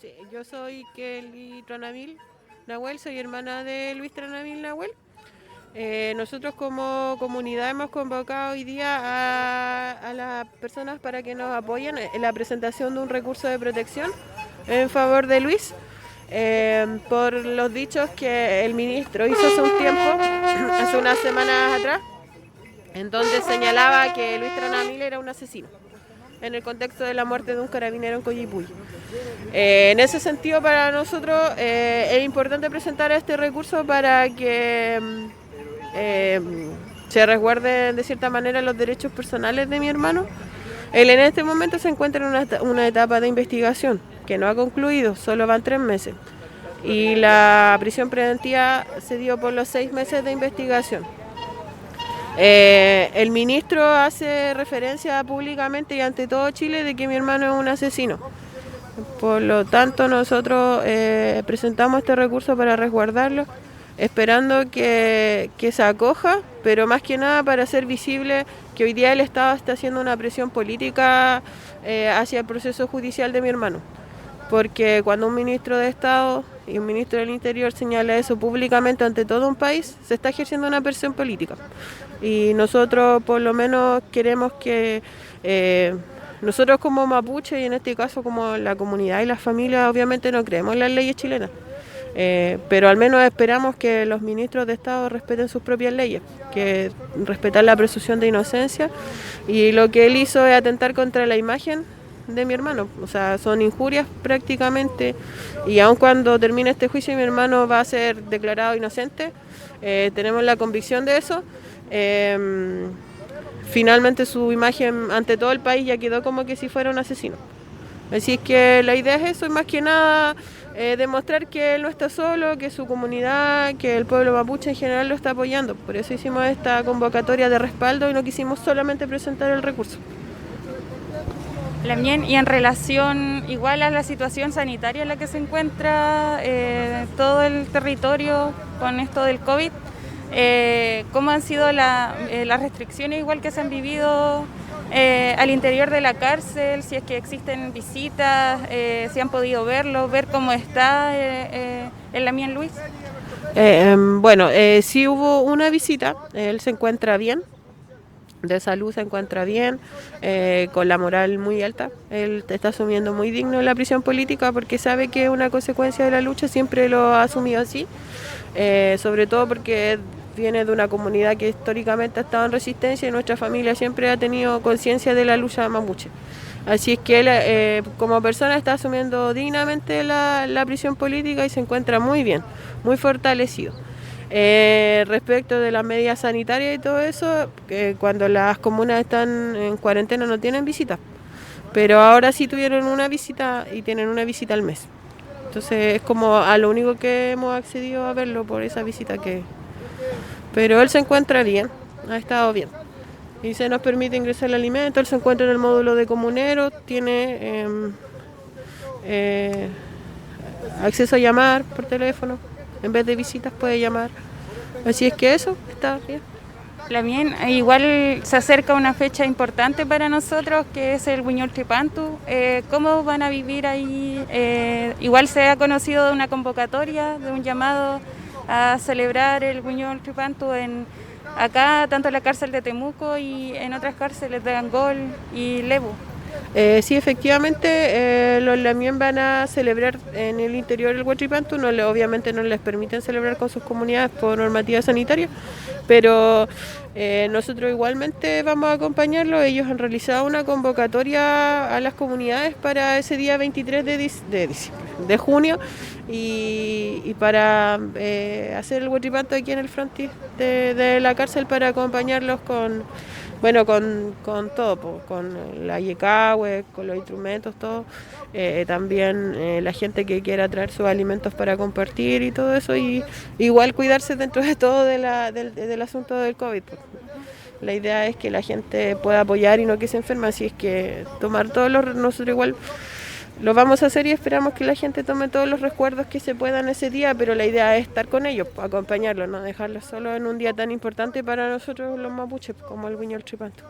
Sí, yo soy Kelly Tranamil Nahuel, soy hermana de Luis Tranamil Nahuel. Nosotros como comunidad hemos convocado hoy día a las personas para que nos apoyen en la presentación de un recurso de protección en favor de Luis, por los dichos que el ministro hizo hace un tiempo, hace unas semanas atrás, en donde señalaba que Luis Tranamil era un asesino en el contexto de la muerte de un carabinero en Coyhaique. En ese sentido, para nosotros es importante presentar este recurso para que eh, se resguarden de cierta manera los derechos personales de mi hermano. Él en este momento se encuentra en una etapa de investigación que no ha concluido, solo van 3 meses. Y la prisión preventiva se dio por los 6 meses de investigación. El ministro hace referencia públicamente y ante todo Chile de que mi hermano es un asesino. Por lo tanto, nosotros presentamos este recurso para resguardarlo, esperando que se acoja, pero más que nada para hacer visible que hoy día el Estado está haciendo una presión política hacia el proceso judicial de mi hermano. Porque cuando un ministro de Estado y un ministro del Interior señala eso públicamente ante todo un país, se está ejerciendo una presión política. Y nosotros por lo menos queremos que nosotros como mapuche, y en este caso como la comunidad y las familias, obviamente no creemos en las leyes chilenas, pero al menos esperamos que los ministros de Estado respeten sus propias leyes, que respetar la presunción de inocencia, y lo que él hizo es atentar contra la imagen de mi hermano, o sea, son injurias prácticamente, y aun cuando termine este juicio mi hermano va a ser declarado inocente, tenemos la convicción de eso. Finalmente su imagen ante todo el país ya quedó como que si fuera un asesino. Así es que la idea es eso, y más que nada demostrar que él no está solo, que su comunidad, que el pueblo mapuche en general lo está apoyando. Por eso hicimos esta convocatoria de respaldo y no quisimos solamente presentar el recurso. Lamien, y en relación igual a la situación sanitaria en la que se encuentra todo el territorio con esto del COVID, ¿cómo han sido las restricciones igual que se han vivido al interior de la cárcel? Si es que existen visitas, si han podido verlo, ver cómo está el Lamien Luis. Bueno, sí hubo una visita, él se encuentra bien. De salud se encuentra bien, con la moral muy alta. Él está asumiendo muy digno la prisión política porque sabe que es una consecuencia de la lucha, siempre lo ha asumido así, sobre todo porque viene de una comunidad que históricamente ha estado en resistencia y nuestra familia siempre ha tenido conciencia de la lucha mapuche. Así es que él como persona está asumiendo dignamente la prisión política y se encuentra muy bien, muy fortalecido. Respecto de las medidas sanitarias y todo eso, cuando las comunas están en cuarentena no tienen visitas, pero ahora sí tuvieron una visita y tienen una visita al mes. Entonces es como a lo único que hemos accedido a verlo por esa visita que... Pero él se encuentra bien, ha estado bien. Y se nos permite ingresar el alimento, él se encuentra en el módulo de comuneros, tiene acceso a llamar por teléfono, en vez de visitas puede llamar. Así es que eso está bien. Lamien, igual se acerca una fecha importante para nosotros que es el Buñol Tripantu. ¿Cómo van a vivir ahí? Igual se ha conocido de una convocatoria, de un llamado a celebrar el Buñol Tripantu acá, tanto en la cárcel de Temuco y en otras cárceles de Angol y Lebu. Sí, efectivamente, los Lamien van a celebrar en el interior del Huachipantu, obviamente no les permiten celebrar con sus comunidades por normativa sanitaria, pero nosotros igualmente vamos a acompañarlos. Ellos han realizado una convocatoria a las comunidades para ese día 23 de junio y para hacer el Huachipantu aquí en el frontis de la cárcel para acompañarlos con todo, con la yecahue, con los instrumentos, todo. También la gente que quiera traer sus alimentos para compartir y todo eso. Y igual cuidarse dentro de todo del asunto del COVID. La idea es que la gente pueda apoyar y no que se enferme. Así es que nosotros igual lo vamos a hacer y esperamos que la gente tome todos los recuerdos que se puedan ese día, pero la idea es estar con ellos, acompañarlos, no dejarlos solos en un día tan importante para nosotros los mapuches como el Buñol Tripantu.